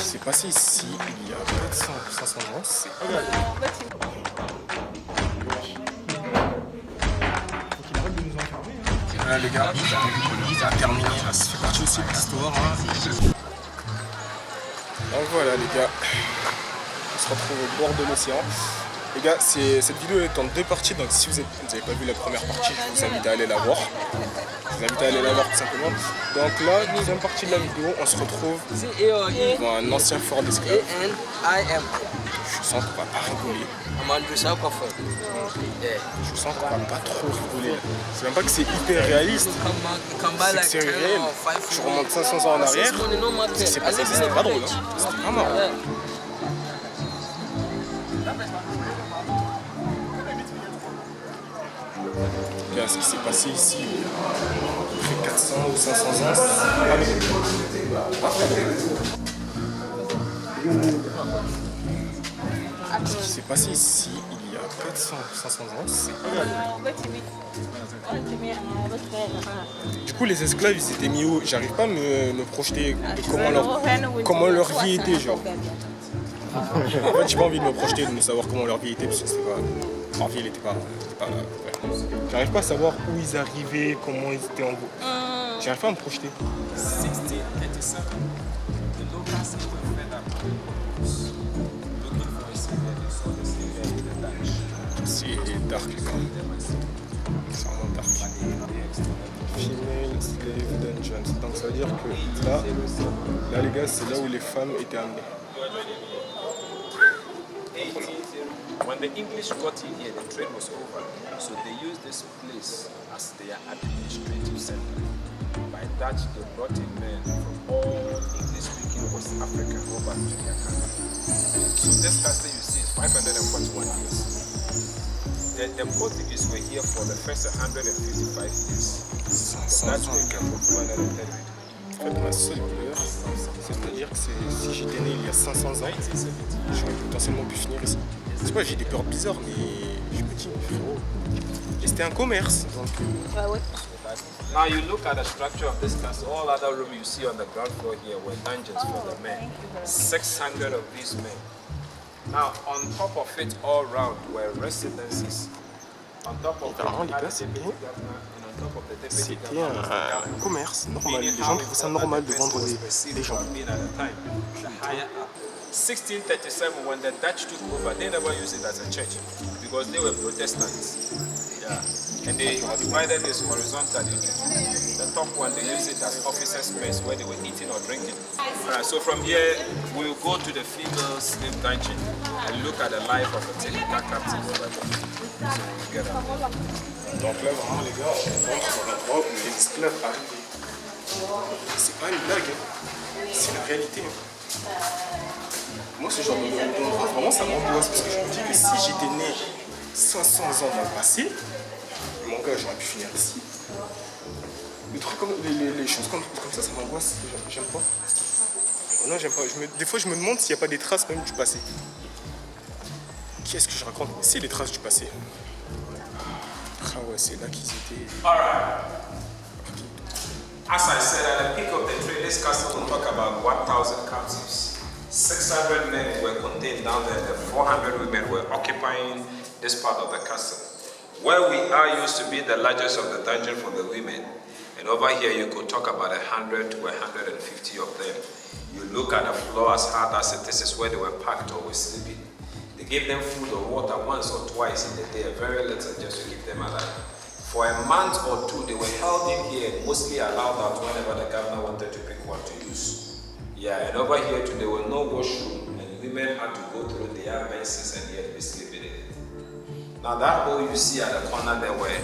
qui s'est passé ici il y a 400-500 ans, c'est égal. Les gars, il a terminé, c'est parti aussi de l'histoire. Donc voilà les gars, on se retrouve au bord de l'océan. Les gars, cette vidéo est en deux parties, donc si vous n'avez pas vu la première partie, je vous invite à aller la voir. Je vous invite à aller la voir tout simplement. Donc là, deuxième partie de la vidéo, on se retrouve devant un ancien fort d'esclaves. Je sens qu'on va pas rigoler. Je sens qu'on va pas trop rigoler. C'est même pas que c'est hyper réaliste, c'est que c'est réel. Je remonte 500 ans en arrière, ce qui s'est passé, c'était pas drôle, hein. C'était pas marrant. Là, ce qui s'est passé ici, il y a 400 ou 500 ans, c'est ce qui s'est passé ici, il y a 400 ou 500 ans, c'est du coup, les esclaves, ils étaient mis où? J'arrive pas à me projeter de comment leur vie était, genre. En fait, j'ai pas envie de me projeter, de savoir comment leur vie était, parce que c'était pas... Leur vie, elle était pas ouais. J'arrive pas à savoir où ils arrivaient, comment ils étaient en gros. J'arrive pas à me projeter. C'est dark, les gars. C'est vraiment dark. Female slave dungeons. Donc ça veut dire que là les gars, c'est là où les femmes étaient amenées. When the English got in here, the trade was over, so they used this place as their administrative center. By that, they brought in men from all English-speaking West Africa over to their country. So this castle you see is 541 years. The Portuguese were here for the first 155 years. The Dutch were here for 230. En fait, ma seule peur, c'est-à-dire que si j'étais né il y a 500 ans, j'aurais potentiellement pu finir ici. C'est pas, j'ai des peurs bizarres, mais je me dis, frérot. Et c'était un commerce, donc... Now you look at the structure of this castle, all other rooms you see on the ground floor here were dungeons for the men. 600 of these men. Now on top of it all round were residences. On top of c'était un commerce normal. Les gens trouvaient ça normal de vendre des gens. 1637, when the Dutch took over, they never used it as a church because they were Protestants. Yeah, and they divided this horizontally. The top one they used it as officers' mess where they were eating or drinking. Alright, so from here we'll go to the female slave dungeon and look at the life of a typical captive over there. So together. Donc là vraiment les gars, on rentre dans l'endroit où les esclaves arrivaient. C'est pas une blague, c'est la réalité. Moi, ce genre d'endroit, vraiment, ça m'angoisse parce que je me dis que si j'étais né 500 ans dans le passé, mon gars, j'aurais pu finir ici. Les trucs comme les choses comme ça, ça m'angoisse. J'aime pas. Non, j'aime pas. Des fois, je me demande s'il n'y a pas des traces même du passé. Qu'est-ce que je raconte? C'est les traces du passé. Ah ouais, c'est là qu'ils étaient. Alright. As I said, at the peak of the trade, this castle will talk about 1,000 captives. 600 men were contained down there, and 400 women were occupying this part of the castle. Where we are used to be the largest of the dungeon for the women, and over here you could talk about 100 to 150 of them. You look at the floor as hard as it is where they were packed or were sleeping. They gave them food or water once or twice in the day, very little just to keep them alive. For a month or two, they were held in here and mostly allowed out whenever the governor wanted to pick one to use. Yeah, and over here too, there were no washroom, and women had to go through their menses and yet be sleeping in it. Now that hole you see at the corner there were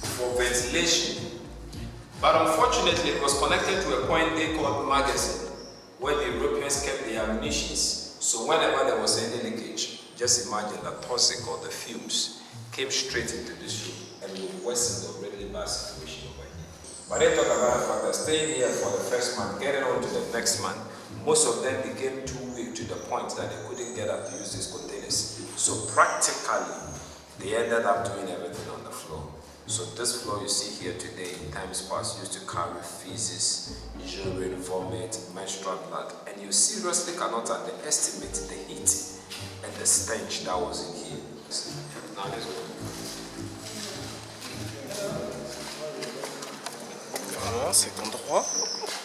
for ventilation, but unfortunately it was connected to a point they called magazine, where the Europeans kept their munitions. So whenever there was any leakage, just imagine the toxic or the fumes came straight into this room and would worsen the already bad situation over here. But they talk about the fact that staying here for the first month, getting on to the next month, most of them became too weak to the point that they couldn't get up to use these containers. So practically, they ended up doing everything on the floor. So this floor you see here today in times past used to carry feces, urine, vomit, menstrual blood, and you seriously cannot underestimate the heat and the stench that was in here. Now let's go. Vraiment, cet endroit,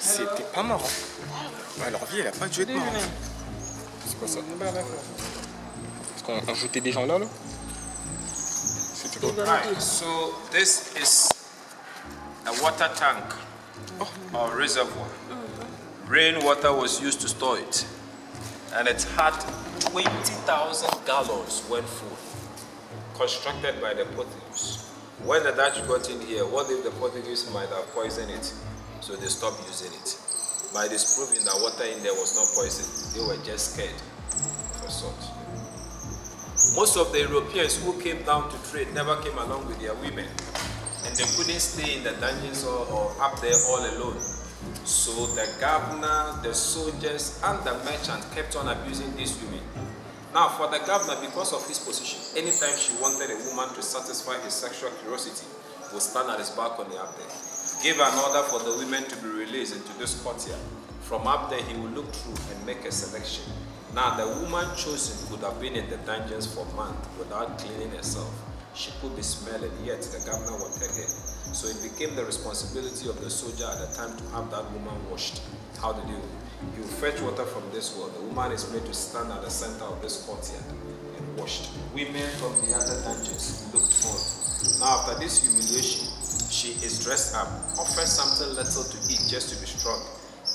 c'était pas marrant. Ouais, leur vie, elle a pas dû être marrante. C'est quoi ça? Parce qu'on jetait des gens là, là? C'était quoi? Right, so this is a water tank or reservoir. Rainwater was used to store it, and it had 20,000 gallons when full, constructed by the Portuguese. When the Dutch got in here, what if the Portuguese might have poisoned it? So they stopped using it. By disproving that water in there was not poisoned, they were just scared for salt. Most of the Europeans who came down to trade never came along with their women, and they couldn't stay in the dungeons or up there all alone. So the governor, the soldiers, and the merchant kept on abusing these women. Now, for the governor, because of his position, anytime she wanted a woman to satisfy his sexual curiosity, he would stand at his balcony up there, give an order for the women to be released into this courtyard. From up there, he would look through and make a selection. Now, the woman chosen could have been in the dungeons for months without cleaning herself. She could be smelling, yet the governor wanted her. So it became the responsibility of the soldier at the time to have that woman washed. How did he do? He will fetch water from this well. The woman is made to stand at the center of this courtyard and washed. Women from the other dungeons looked on. Now, after this humiliation, she is dressed up, offers something little to eat just to be strong.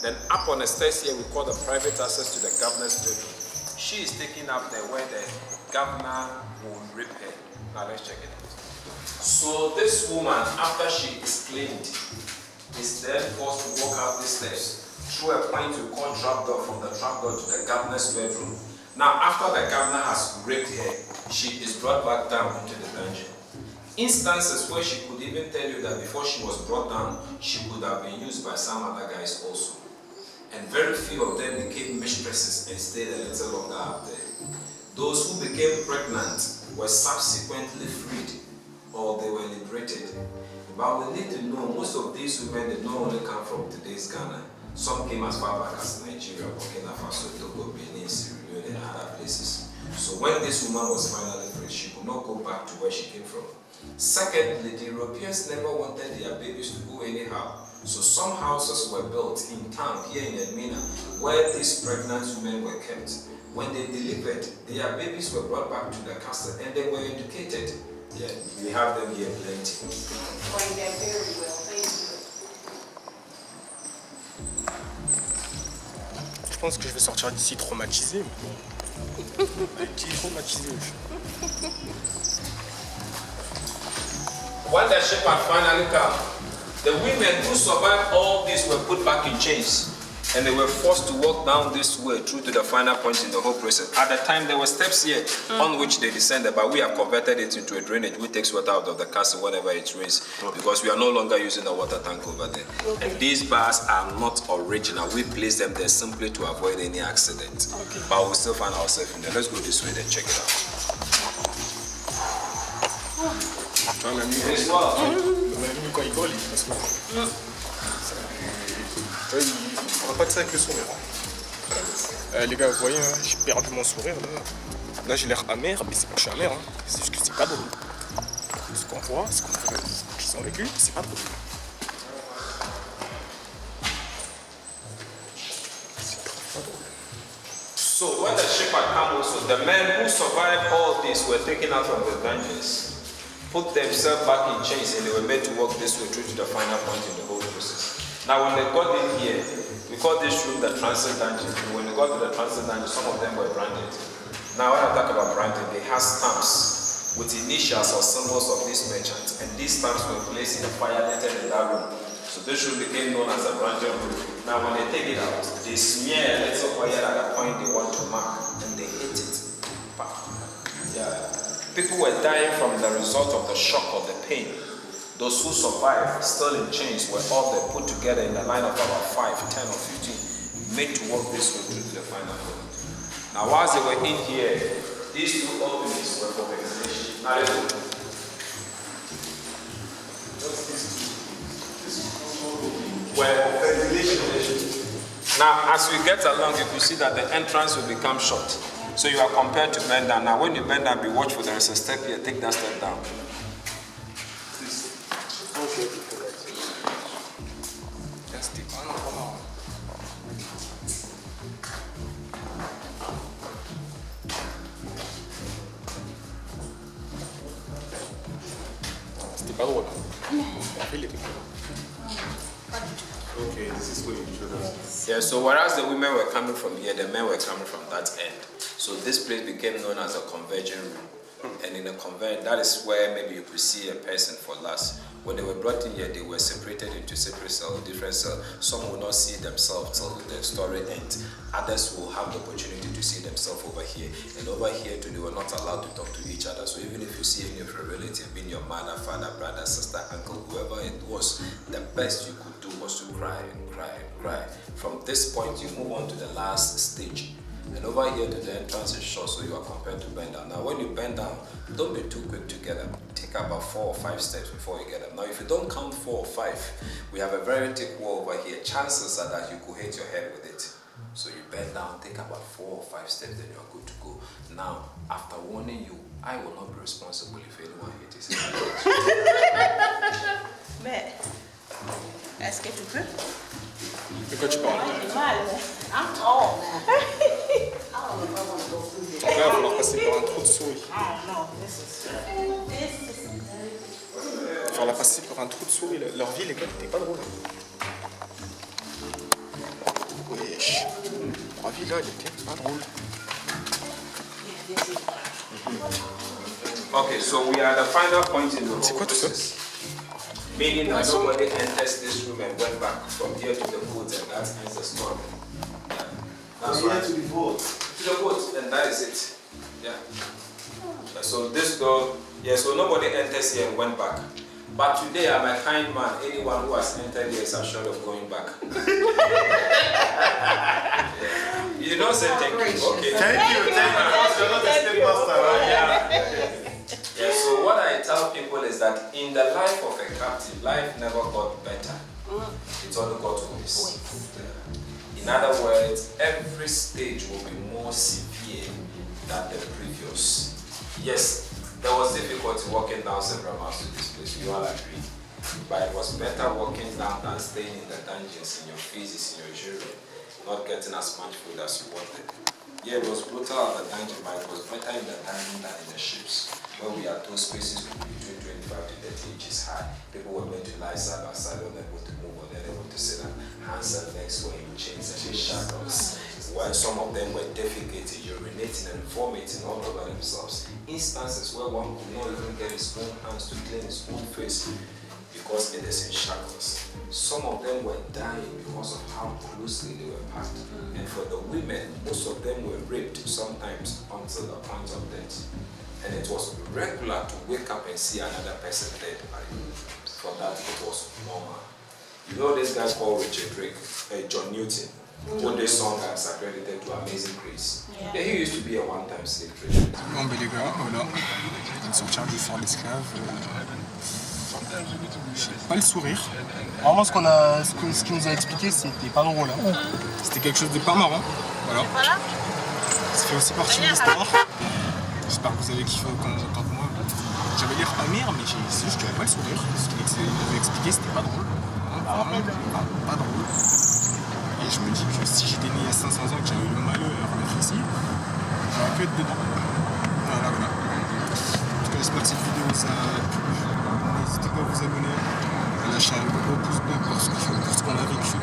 Then up on the stairs here, we call the private access to the governor's bedroom. She is taken up there where the governor will rape her. Now let's check it out. So this woman, after she is cleaned, is then forced to walk up the steps through a point we call trapdoor, from the trapdoor to the governor's bedroom. Now after the governor has raped her, she is brought back down into the dungeon. Instances where she could even tell you that before she was brought down, she could have been used by some other guys also. And very few of them became mistresses and stayed a little longer up there. Those who became pregnant were subsequently freed, or they were liberated. But we need to know, most of these women did not only come from today's Ghana. Some came as far back as Nigeria, Burkina Faso, Togo, Benin, Sierra Leone, and other places. So when this woman was finally free, she could not go back to where she came from. Secondly, the Europeans never wanted their babies to go anyhow. So some houses were built in town here in Elmina where these pregnant women were kept. When they delivered, their babies were brought back to the castle and they were educated. Yeah, we have them here plenty. Explained that very well, thank you. Je pense que je vais sortir d'ici traumatisé. Traumatisé. When the ship had finally come, the women who survived all this were put back in chains, and they were forced to walk down this way through to the final point in the whole process. At the time, there were steps here on which they descended, but we have converted it into a drainage which takes water out of the castle whenever it rains, because we are no longer using a water tank over there. Okay. And these bars are not original. We place them there simply to avoid any accident. Okay. But we'll still find ourselves in there. Let's go this way and check it out. On a mis quand il vole, parce que on va pas de ça avec le sourire. Les gars, vous voyez, hein, j'ai perdu mon sourire là. Là j'ai l'air amer, mais c'est pas que je suis amer, hein. C'est juste que c'est pas drôle. Ce qu'on voit, ce qu'on fait, qui sont vécus, c'est pas drôle. C'est pas drôle. So when the ship had come also, the men who survived all this were taken out from the dungeons, put themselves back in chains, and they were made to walk this way through to the final point in the whole process. Now when they got in here, we call this room the transit dungeon. When they got to the transit dungeon, some of them were branded. Now when I talk about branding, they have stamps with initials or symbols of these merchants, and these stamps were placed in a fire lettered in that room. So this room became known as a branded room. Now when they take it out, they smear a little fire at the point they want to mark, and they hit it. Yeah. People were dying from the result of the shock of the pain. Those who survived, still in chains, were all they put together in a line of about 5, 10, or 15, made to walk this way through to the final point. Now, whilst they were in here, these two openings were for ventilation. Now, let's go. Now, as we get along, you can see that the entrance will become short. So you are compared to bend down. Now, when you bend down, be watchful. There is a step here. Take that step down. C'était pas drôle. Après, il était cool. Okay, this is where you showed us. Yeah, so whereas the women were coming from here, the men were coming from that end. So this place became known as a converging room. And in a convent, that is where maybe you could see a person for last. When they were brought in here, they were separated into separate cells, different cells. Some will not see themselves till the story ends. Others will have the opportunity to see themselves over here. And over here too, they were not allowed to talk to each other. So even if you see any of your relatives, being your mother, father, brother, sister, uncle, whoever it was, the best you could do was to cry and cry and cry. From this point, you move on to the last stage. And over here to the entrance is short, so you are compared to bend down. Now when you bend down, don't be too quick to get up. Take about 4 or 5 steps before you get up. Now if you don't count 4 or 5, we have a very thick wall over here. Chances are that you could hit your head with it. So you bend down, take about 4 or 5 steps, then you are good to go. Now, after warning you, I will not be responsible if anyone hits his head. Mais, est-ce que tu peux? De quoi tu parles? J'ai mal. I'm tall. Donc là, il va falloir passer par un trou de souris. Oh no, this is Il va falloir passer par un trou de souris. Leur vie, les gars, c'était pas drôle. Wesh. Leur vie, là, elle était pas drôle. Okay, so we are at the final point in the C'est whole quoi tout ça? process. Meaning that nobody enters this room and went back from here to the boat, and that ends the story. Yeah. That's why. To the boat. To the boat, and that is it. Yeah. So this door, yeah, so nobody enters here and went back. But today I'm a kind man. Anyone who has entered here is assured of going back. Yeah. You don't say thank you, okay? Thank you. You're not a step master, right? Yeah. Yeah, so what I tell people is that in the life of a captive, life never got better. It only got worse. Yeah. In other words, every stage will be more severe than the previous. Yes, there was difficulty walking down several miles to this place, you all agree. But it was better walking down than staying in the dungeons, in your physics, in your jury, not getting as much food as you wanted. Yeah, it was brutal at the dungeon, but it was better in the dungeon than in the ships, where we had those spaces between 25 to 30 inches high. People were meant to lie side by side, unable to move, unable to sit down. Hands and legs were in chains and in shackles. While some of them were defecating, urinating and vomiting all over themselves. Instances where one could not even get his own hands to clean his own face because it is in shackles. Some of them were dying because of how closely they were packed. And for the women, most of them were raped, sometimes until the point of death. And it was regular to wake up and see another person dead. For that, it was normal. You know this guy called Richard Drake, John Newton, who this song is accredited to Amazing Grace. Yeah, he used to be a one-time slave trader. Bon ben les gars, voilà, je viens de sortir du fort d'esclave. J'ai pas le sourire. Vraiment ce qu'il nous a expliqué, c'était pas drôle. Hein. C'était quelque chose de pas marrant. Voilà. Ça fait aussi partie de l'histoire. J'espère que vous avez kiffé autant que moi. J'avais l'air amer, mais c'est juste que j'avais pas le sourire. Ce qu'il nous avait expliqué, c'était pas drôle. Vraiment pas drôle. Et je me dis que si j'étais né il y a 500 ans et que j'avais eu le malheur d'être ici, j'aurais pu être dedans. Voilà. En tout cas, j'espère que cette vidéo vous a plu. N'hésitez pas à vous abonner, à lâcher un gros pouce bleu pour ce qu'on a vécu.